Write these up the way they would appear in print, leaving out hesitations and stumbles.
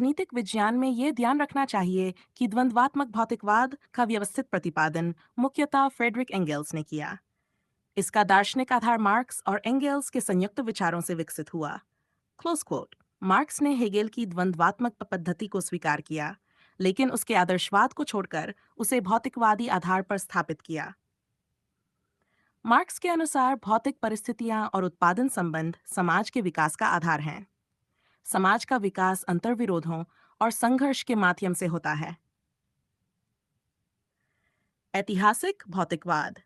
राजनीतिक विज्ञान में ये ध्यान रखना चाहिए कि द्वंद्वात्मक भौतिकवाद का व्यवस्थित प्रतिपादन मुख्यतः फ्रेडरिक एंगेल्स ने किया। इसका दार्शनिक आधार मार्क्स और एंगेल्स के संयुक्त विचारों से विकसित हुआ। Close quote. मार्क्स ने हेगेल की द्वंद्वात्मक पद्धति को स्वीकार किया, लेकिन उसके आदर्शवाद को छोड़कर उसे भौतिकवादी आधार पर स्थापित किया। मार्क्स के अनुसार भौतिक परिस्थितियां और उत्पादन संबंध समाज के विकास का आधार हैं। समाज का विकास अंतर्विरोधों और संघर्ष के माध्यम से होता है। ऐतिहासिक भौतिकवाद।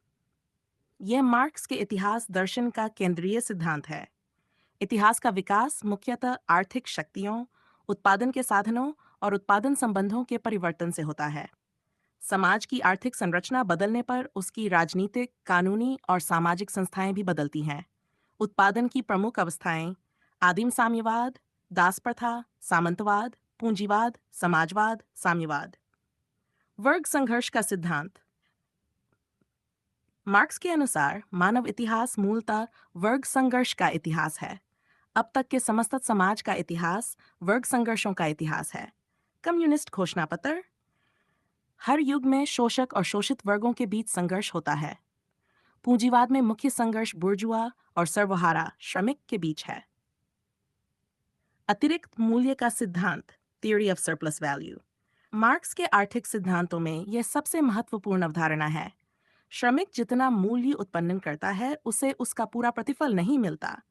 यह मार्क्स के इतिहास दर्शन का केंद्रीय सिद्धांत है। इतिहास का विकास मुख्यतः आर्थिक शक्तियों, उत्पादन के साधनों और उत्पादन संबंधों के परिवर्तन से होता है। समाज की आर्थिक संरचना बदलने पर उसकी राजनीतिक, कानूनी और सामाजिक संस्थाएं भी बदलती हैं। उत्पादन की प्रमुख अवस्थाएं आदिम साम्यवाद, दास प्रथा, सामंतवाद, पूंजीवाद, समाजवाद, साम्यवाद। वर्ग संघर्ष का सिद्धांत। मार्क्स के अनुसार मानव इतिहास मूलतः वर्ग संघर्ष का इतिहास है। अब तक के समस्त समाज का इतिहास वर्ग संघर्षों का इतिहास है। कम्युनिस्ट घोषणा पत्र। हर युग में शोषक और शोषित वर्गों के बीच संघर्ष होता है। पूंजीवाद में मुख्य संघर्ष बुर्जुआ और सर्वहारा श्रमिक के बीच है। अतिरिक्त मूल्य का सिद्धांत, theory of surplus value. Marks के आर्थिक सिद्धांतों में यह सबसे महत्वपूर्ण अवधारणा है। श्रमिक जितना मूल्य उत्पन्न करता है उसे उसका पूरा प्रतिफल नहीं मिलता।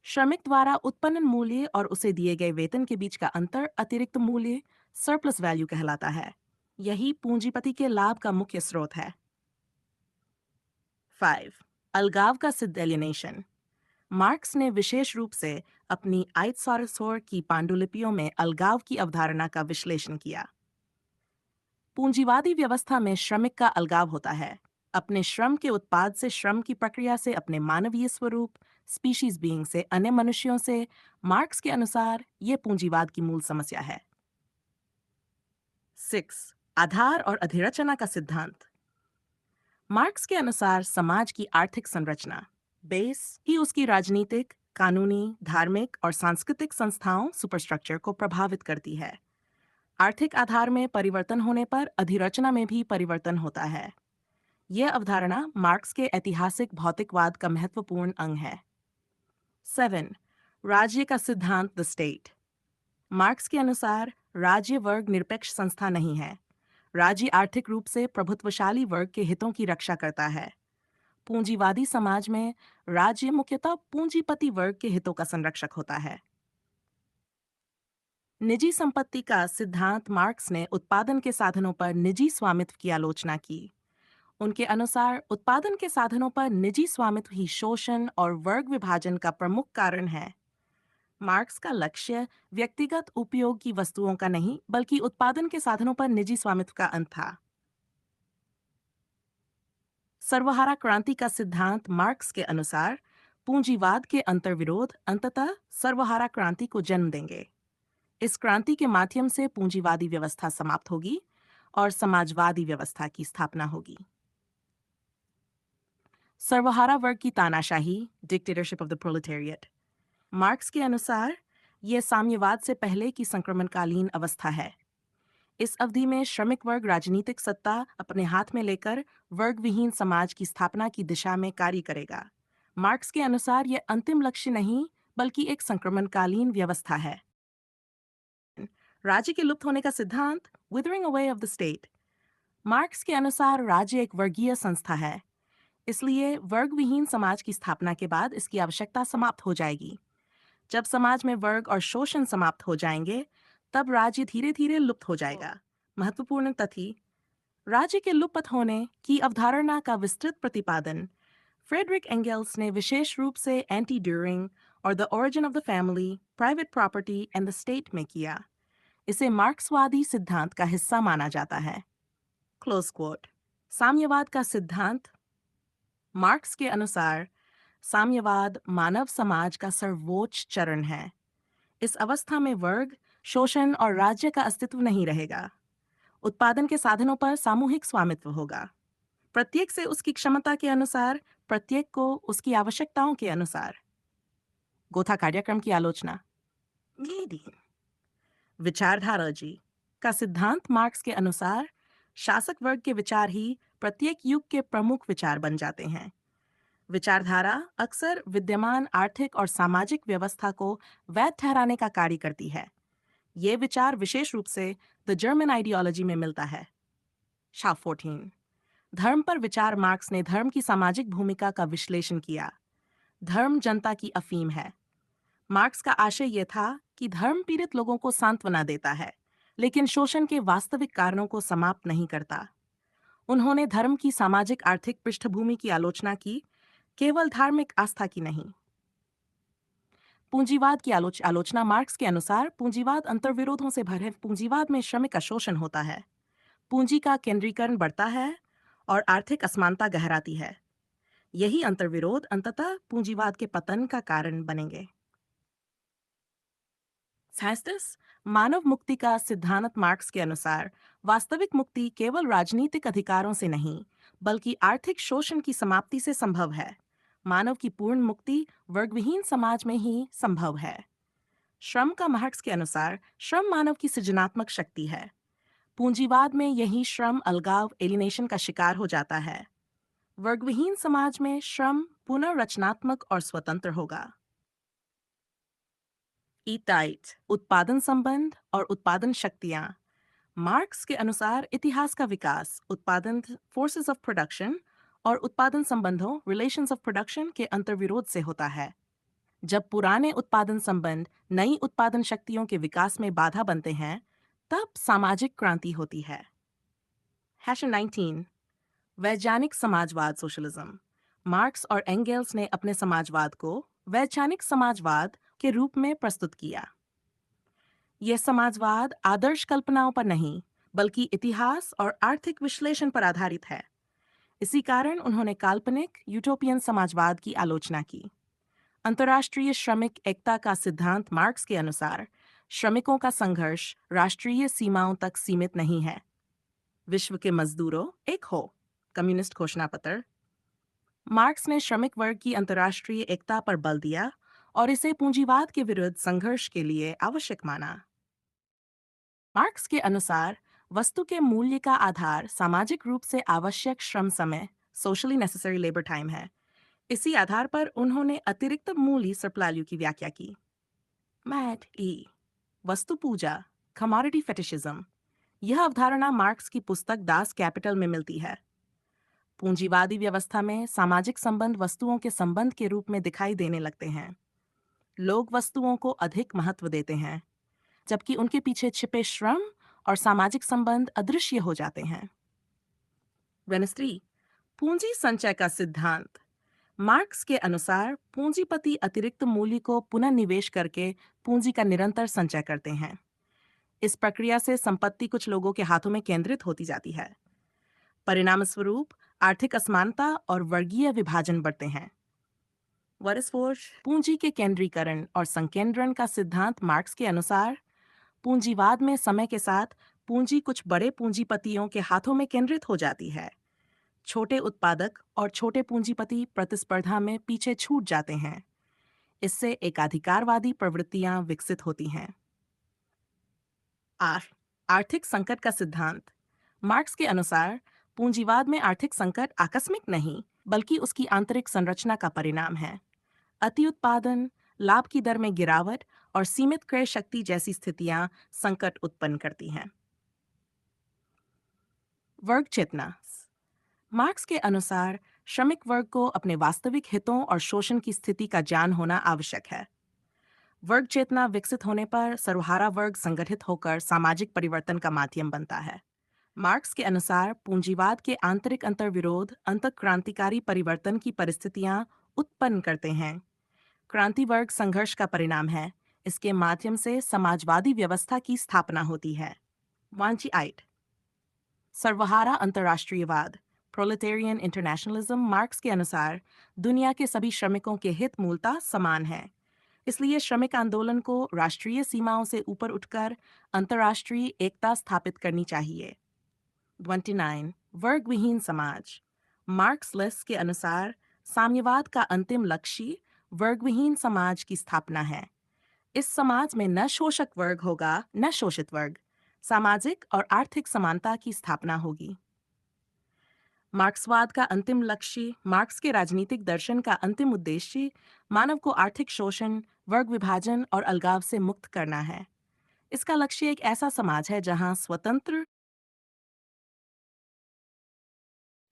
श्रमिक द्वारा उत्पन्न मूल्य और उसे दिए गए वेतन के बीच का अंतर अतिरिक्त मूल्य सरप्लस वैल्यू कहलाता है। यही पूंजीपति के लाभ का मुख्य स्रोत है। 5. अलगाव का सिद्ध एलियनेशन। मार्क्स ने विशेष रूप से अपनी आइट्सारोसोर की पांडुलिपियों में अलगाव की अवधारणा का विश्लेषण किया। पूंजीवादी व्यवस्था में श्रमिक का अलगाव होता है, अपने श्रम के उत्पाद से, श्रम की प्रक्रिया से, अपने मानवीय स्वरूप स्पीशीज बीइंग से, अन्य मनुष्यों से। मार्क्स के अनुसार ये पूंजीवाद की मूल समस्या है। 6. आधार और अधिरचना का सिद्धांत। मार्क्स के अनुसार समाज की आर्थिक संरचना बेस ही उसकी राजनीतिक, कानूनी, धार्मिक और सांस्कृतिक संस्थाओं सुपरस्ट्रक्चर को प्रभावित करती है। आर्थिक आधार में परिवर्तन होने पर अधिरचना में भी परिवर्तन होता है। यह अवधारणा मार्क्स के ऐतिहासिक भौतिकवाद का महत्वपूर्ण अंग है। 7. राज्य का सिद्धांत, द स्टेट। मार्क्स के अनुसार राज्य वर्ग निरपेक्ष संस्था नहीं है। राज्य आर्थिक रूप से प्रभुत्वशाली वर्ग के हितों की रक्षा करता है। पूंजीवादी समाज में राज्य मुख्यतः पूंजीपति वर्ग के हितों का संरक्षक होता है। निजी संपत्ति का सिद्धांत। मार्क्स ने उत्पादन के साधनों पर निजी स्वामित्व की आलोचना की। उनके अनुसार उत्पादन के साधनों पर निजी स्वामित्व ही शोषण और वर्ग विभाजन का प्रमुख कारण है। मार्क्स का लक्ष्य व्यक्तिगत उपयोग की वस्तुओं का नहीं, बल्कि उत्पादन के साधनों पर निजी स्वामित्व का अंत था। सर्वहारा क्रांति का सिद्धांत। मार्क्स के अनुसार पूंजीवाद के अंतर्विरोध अंततः सर्वहारा क्रांति को जन्म देंगे। इस क्रांति के माध्यम से पूंजीवादी व्यवस्था समाप्त होगी और समाजवादी व्यवस्था की स्थापना होगी। सर्वहारा वर्ग की तानाशाही, dictatorship of the proletariat. Marks के अनुसार यह साम्यवाद से पहले की संक्रमणकालीन अवस्था है। इस अवधि में श्रमिक वर्ग राजनीतिक सत्ता अपने हाथ में लेकर वर्ग विहीन समाज की स्थापना की दिशा में कार्य करेगा। मार्क्स के अनुसार यह अंतिम लक्ष्य नहीं, बल्कि एक संक्रमणकालीन व्यवस्था है। राज्य के लुप्त होने का सिद्धांत, withering away of the state. Marks के अनुसार राज्य एक वर्गीय संस्था है, इसलिए वर्ग विहीन समाज की स्थापना के बाद इसकी आवश्यकता समाप्त हो जाएगी। जब समाज में वर्ग और शोषण समाप्त हो जाएंगे, तब राज्य धीरे धीरे लुप्त हो जाएगा। महत्वपूर्ण तथ्य। राज्य के लुप्त होने की अवधारणा का विस्तृत प्रतिपादन फ्रेडरिक एंगेल्स ने विशेष रूप से एंटी ड्यूरिंग और the origin of the family, private property and the state में किया। इसे मार्क्सवादी सिद्धांत का हिस्सा माना जाता है। Close coat. साम्यवाद का सिद्धांत। मार्क्स के अनुसार साम्यवाद मानव समाज का सर्वोच्च चरण है। इस अवस्था में वर्ग, शोषण और राज्य का अस्तित्व नहीं रहेगा। उत्पादन के साधनों पर सामूहिक स्वामित्व होगा। प्रत्येक से उसकी क्षमता के अनुसार, प्रत्येक को उसकी आवश्यकताओं के अनुसार। गोथा कार्यक्रम की आलोचना। विचारधारा जी का सिद्धांत मार्क्स के अनुसार शासक वर्ग के विचार ही प्रत्येक युग के प्रमुख विचार बन जाते हैं। विचारधारा अक्सर विद्यमान आर्थिक और सामाजिक व्यवस्था को वैध ठहराने का कार्य करती है। ये विचार विशेष रूप से द जर्मन आइडियोलॉजी में मिलता है। शाप 14 धर्म पर विचार मार्क्स ने धर्म की सामाजिक भूमिका का विश्लेषण किया। धर्म जनता की अफीम है। मार्क्स का आशय यह था कि धर्म पीड़ित लोगों को सांत्वना देता है, लेकिन शोषण के वास्तविक कारणों को समाप्त नहीं करता। उन्होंने धर्म की सामाजिक आर्थिक पृष्ठभूमि की आलोचना की, केवल धार्मिक आस्था की नहीं। पूंजीवाद की आलोचना मार्क्स के अनुसार पूंजीवाद अंतर्विरोधों से भरे पूंजीवाद में श्रमिक का शोषण होता है। पूंजी का केंद्रीकरण बढ़ता है और आर्थिक असमानता गहराती है। यही अंतर्विरोध अंततः पूंजीवाद के पतन का कारण बनेंगे। साइंटिस्ट मानव मुक्ति का सिद्धांत मार्क्स के अनुसार वास्तविक मुक्ति केवल राजनीतिक अधिकारों से नहीं, बल्कि आर्थिक शोषण की समाप्ति से संभव है। मानव की पूर्ण मुक्ति वर्गविहीन समाज में ही संभव है। श्रम का मार्क्स के अनुसार श्रम मानव की सृजनात्मक शक्ति है। पूंजीवाद में यही श्रम अलगाव एलिनेशन का शिकार हो जाता है। वर्गविहीन समाज में श्रम पुनर्रचनात्मक और स्वतंत्र होगा। ईटाइट उत्पादन संबंध और उत्पादन शक्तियां मार्क्स के अनुसार इतिहास का विकास उत्पादन फोर्सेस ऑफ प्रोडक्शन और उत्पादन संबंधों रिलेशंस ऑफ प्रोडक्शन के अंतर्विरोध से होता है। जब पुराने उत्पादन संबंध नई उत्पादन शक्तियों के विकास में बाधा बनते हैं, तब सामाजिक क्रांति होती है। हैशन 19 वैज्ञानिक समाजवाद सोशलिज्म मार्क्स और एंगेल्स ने अपने समाजवाद को वैज्ञानिक समाजवाद के रूप में प्रस्तुत किया। यह समाजवाद आदर्श कल्पनाओं पर नहीं, बल्कि इतिहास और आर्थिक विश्लेषण पर आधारित है। इसी कारण उन्होंने काल्पनिक यूटोपियन समाजवाद की आलोचना की। अंतर्राष्ट्रीय श्रमिक एकता का सिद्धांत मार्क्स के अनुसार श्रमिकों का संघर्ष राष्ट्रीय सीमाओं तक सीमित नहीं है। विश्व के मजदूरों एक हो कम्युनिस्ट घोषणा पत्र। मार्क्स ने श्रमिक वर्ग की अंतर्राष्ट्रीय एकता पर बल दिया और इसे पूंजीवाद के विरुद्ध संघर्ष के लिए आवश्यक माना। मार्क्स के अनुसार वस्तु के मूल्य का आधार सामाजिक रूप से आवश्यक श्रम समय सोशली नेसेसरी लेबर टाइम है। इसी आधार पर उन्होंने अतिरिक्त मूल्य सरप्लैल्यू की व्याख्या की। मैट ई वस्तु पूजा कमोडिटी फेटिशिज्म यह अवधारणा मार्क्स की पुस्तक दास कैपिटल में मिलती है। पूंजीवादी व्यवस्था में सामाजिक संबंध वस्तुओं के संबंध के रूप में दिखाई देने लगते हैं। लोग वस्तुओं को अधिक महत्व देते हैं, जबकि उनके पीछे छिपे श्रम और सामाजिक संबंध अदृश्य हो जाते हैं। वेनेस्ट्री पूंजी संचय का सिद्धांत मार्क्स के अनुसार पूंजीपति अतिरिक्त मूल्य को पुनः निवेश करके पूंजी का निरंतर संचय करते हैं। इस प्रक्रिया से संपत्ति कुछ लोगों के हाथों में केंद्रित होती जाती है। परिणामस्वरूप आर्थिक असमानता और वर्गीय विभाजन बढ़ते हैं। पूंजी के केंद्रीकरण और संकेंद्रण का सिद्धांत मार्क्स के अनुसार पूंजीवाद में समय के साथ पूंजी कुछ बड़े पूंजीपतियों के हाथों में केंद्रित हो जाती है। छोटे उत्पादक और छोटे पूंजीपति प्रतिस्पर्धा में पीछे छूट जाते हैं। इससे एकाधिकारवादी प्रवृत्तियां विकसित होती हैं। आर्थिक संकट का सिद्धांत मार्क्स के अनुसार पूंजीवाद में आर्थिक संकट आकस्मिक नहीं, बल्कि उसकी आंतरिक संरचना का परिणाम है। अति उत्पादन, लाभ की दर में गिरावट और सीमित क्रय शक्ति जैसी स्थितियां संकट उत्पन्न करती हैं। वर्ग चेतना मार्क्स के अनुसार श्रमिक वर्ग को अपने वास्तविक हितों और शोषण की स्थिति का ज्ञान होना आवश्यक है। वर्ग चेतना विकसित होने पर सर्वहारा वर्ग संगठित होकर सामाजिक परिवर्तन का माध्यम बनता है। मार्क्स के अनुसार पूंजीवाद के आंतरिक अंतर्विरोध अंतःक्रांतिकारी परिवर्तन की परिस्थितियां उत्पन्न करते हैं। क्रांति वर्ग संघर्ष का परिणाम है। इसके माध्यम से समाजवादी व्यवस्था की स्थापना होती है। वांचिआइट सर्वहारा अंतर्राष्ट्रीयवाद प्रोलेटेरियन इंटरनेशनलिज्म मार्क्स के अनुसार दुनिया के सभी श्रमिकों के हित मूलतः समान हैं। इसलिए श्रमिक आंदोलन को राष्ट्रीय सीमाओं से ऊपर उठकर अंतर्राष्ट्रीय एकता स्थापित करनी चाहिए। 29 वर्ग विहीन समाज मार्क्स लेस के अनुसार साम्यवाद का अंतिम लक्ष्य वर्ग विहीन समाज की स्थापना है। इस समाज में न शोषक वर्ग होगा न शोषित वर्ग। सामाजिक और आर्थिक समानता की स्थापना होगी। मार्क्सवाद का अंतिम लक्ष्य, मार्क्स के राजनीतिक दर्शन का अंतिम उद्देश्य मानव को आर्थिक शोषण, वर्ग विभाजन और अलगाव से मुक्त करना है। इसका लक्ष्य एक ऐसा समाज है जहां स्वतंत्र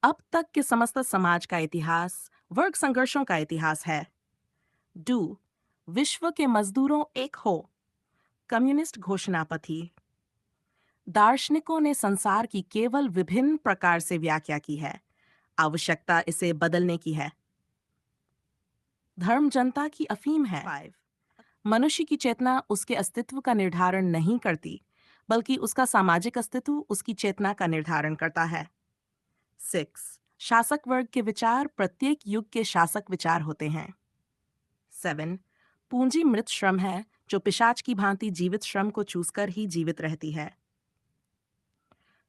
अब तक के समस्त समाज का इतिहास वर्ग संघर्षों का इतिहास है। डू विश्व के मजदूरों एक हो, कम्युनिस्ट घोषणा पथी। दार्शनिकों ने संसार की केवल विभिन्न प्रकार से व्याख्या की है, आवश्यकता इसे बदलने की है। धर्म जनता की अफीम है। 5 मनुष्य की चेतना उसके अस्तित्व का निर्धारण नहीं करती, बल्कि उसका सामाजिक अस्तित्व उसकी चेतना का निर्धारण करता है। 6 शासक वर्ग के विचार प्रत्येक युग के शासक विचार होते हैं। 7 पूंजी मृत श्रम है जो पिशाच की भांति जीवित श्रम को चूसकर ही जीवित रहती है।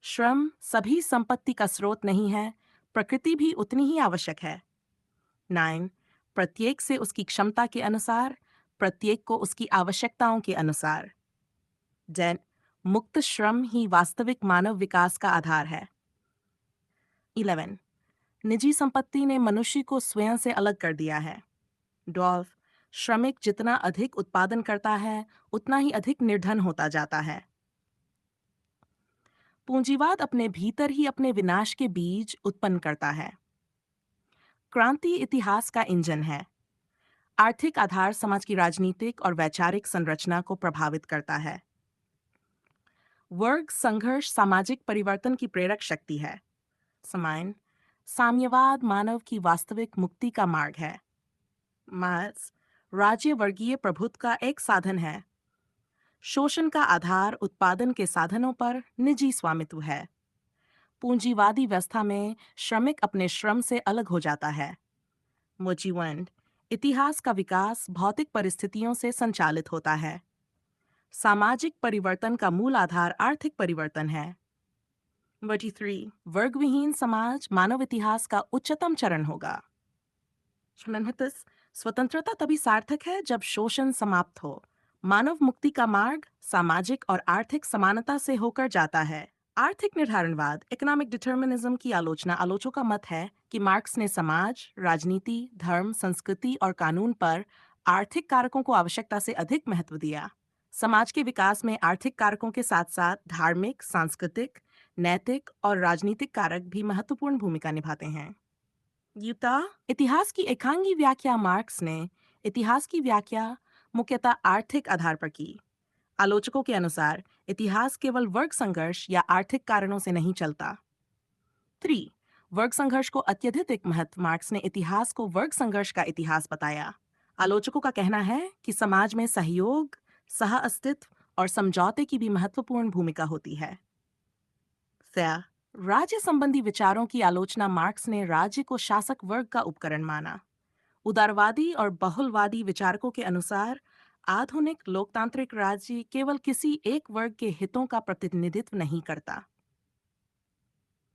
श्रम सभी संपत्ति का स्रोत नहीं है, प्रकृति भी उतनी ही आवश्यक है। 9 प्रत्येक से उसकी क्षमता के अनुसार, प्रत्येक को उसकी आवश्यकताओं के अनुसार। 10 मुक्त श्रम ही वास्तविक मानव विकास का आधार है। 11 निजी संपत्ति ने मनुष्य को स्वयं से अलग कर दिया है। 12 श्रमिक जितना अधिक उत्पादन करता है उतना ही अधिक निर्धन होता जाता है। पूंजीवाद अपने भीतर ही अपने विनाश के बीज उत्पन्न करता है। क्रांति इतिहास का इंजन है। आर्थिक आधार समाज की राजनीतिक और वैचारिक संरचना को प्रभावित करता है। वर्ग संघर्ष सामाजिक परिवर्तन की प्रेरक शक्ति है। समान साम्यवाद मानव की वास्तविक मुक्ति का मार्ग है। मार्क्स राज्य वर्गीय प्रभुत्व का एक साधन है। शोषण का आधार उत्पादन के साधनों पर निजी स्वामित्व है। पूंजीवादी व्यवस्था में श्रमिक अपने श्रम से अलग हो जाता है। मोचिवंड इतिहास का विकास भौतिक परिस्थितियों से संचालित होता है। सामाजिक परिवर्तन का मूल आधार आर्थिक परिवर्तन है। 43 वर्गविहीन समाज मानव इतिहास का उच्चतम चरण होगा। स्वतंत्रता तभी सार्थक है जब शोषण समाप्त हो। मानव मुक्ति का मार्ग सामाजिक और आर्थिक समानता से होकर जाता है। आर्थिक निर्धारणवाद इकोनॉमिक डिटर्मिनिज्म की आलोचना। आलोचकों का मत है कि मार्क्स ने समाज, राजनीति, धर्म, संस्कृति और कानून पर आर्थिक कारकों को आवश्यकता से अधिक महत्व दिया। समाज के विकास में आर्थिक कारकों के साथ साथ धार्मिक, सांस्कृतिक, नैतिक और राजनीतिक कारक भी महत्वपूर्ण भूमिका निभाते हैं। युता इतिहास की एकांगी व्याख्या। मार्क्स ने इतिहास की व्याख्या मुख्यतः आर्थिक आधार पर की। आलोचकों के अनुसार इतिहास केवल वर्ग संघर्ष या आर्थिक कारणों से नहीं चलता। 3 वर्ग संघर्ष को अत्यधिक महत्व। मार्क्स ने इतिहास को वर्ग संघर्ष का इतिहास बताया। आलोचकों का कहना है कि समाज में सहयोग, सह अस्तित्व और समझौते की भी महत्वपूर्ण भूमिका होती है। राज्य संबंधी विचारों की आलोचना। मार्क्स ने राज्य को शासक वर्ग का उपकरण माना। उदारवादी और बहुलवादी विचारकों के अनुसार आधुनिक लोकतांत्रिक राज्य केवल किसी एक वर्ग के हितों का प्रतिनिधित्व नहीं करता।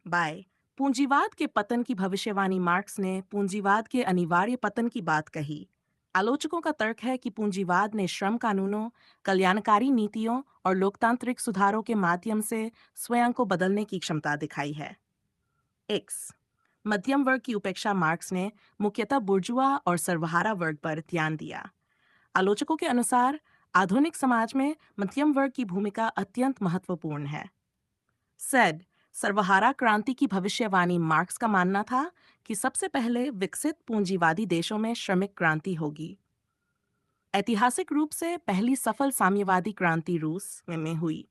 बाय पूंजीवाद के पतन की भविष्यवाणी। मार्क्स ने पूंजीवाद के अनिवार्य पतन की बात कही। आलोचकों का तर्क है कि पूंजीवाद ने श्रम कानूनों, कल्याणकारी नीतियों और लोकतांत्रिक सुधारों के माध्यम से स्वयं को बदलने की क्षमता दिखाई है। एक्स मध्यम वर्ग की उपेक्षा। मार्क्स ने मुख्यतः बुर्जुआ और सर्वहारा वर्ग पर ध्यान दिया। आलोचकों के अनुसार आधुनिक समाज में मध्यम वर्ग की भूमिका अत्यंत महत्वपूर्ण है। सेड सर्वहारा क्रांति की भविष्यवाणी। मार्क्स का मानना था कि सबसे पहले विकसित पूंजीवादी देशों में श्रमिक क्रांति होगी। ऐतिहासिक रूप से पहली सफल साम्यवादी क्रांति रूस में हुई,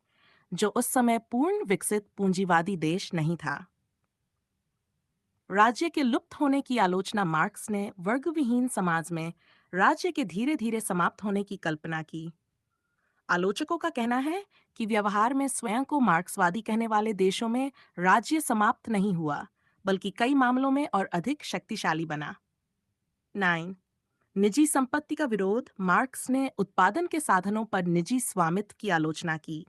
जो उस समय पूर्ण विकसित पूंजीवादी देश नहीं था। राज्य के लुप्त होने की आलोचना। मार्क्स ने वर्गविहीन समाज में राज्य के धीरे धीरे समाप्त होने की कल्पना की। आलोचकों का कहना है कि व्यवहार में स्वयं को मार्क्सवादी कहने वाले देशों में राज्य समाप्त नहीं हुआ, बल्कि कई मामलों में और अधिक शक्तिशाली बना। 9 निजी संपत्ति का विरोध। मार्क्स ने उत्पादन के साधनों पर निजी स्वामित्व की आलोचना की।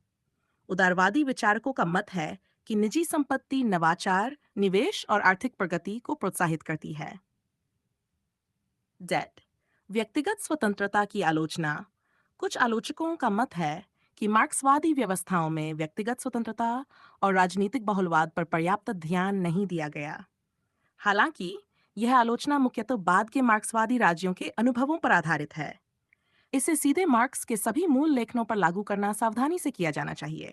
उदारवादी विचारकों का मत है कि निजी संपत्ति नवाचार, निवेश और आर्थिक प्रगति को प्रोत्साहित करती है। डेट व्यक्तिगत स्वतंत्रता की आलोचना। कुछ आलोचकों का मत है कि मार्क्सवादी व्यवस्थाओं में व्यक्तिगत स्वतंत्रता और राजनीतिक बहुलवाद पर पर्याप्त ध्यान नहीं दिया गया। हालांकि यह आलोचना मुख्यतः बाद के मार्क्सवादी राज्यों के अनुभवों पर आधारित है। इसे सीधे मार्क्स के सभी मूल लेखनों पर लागू करना सावधानी से किया जाना चाहिए।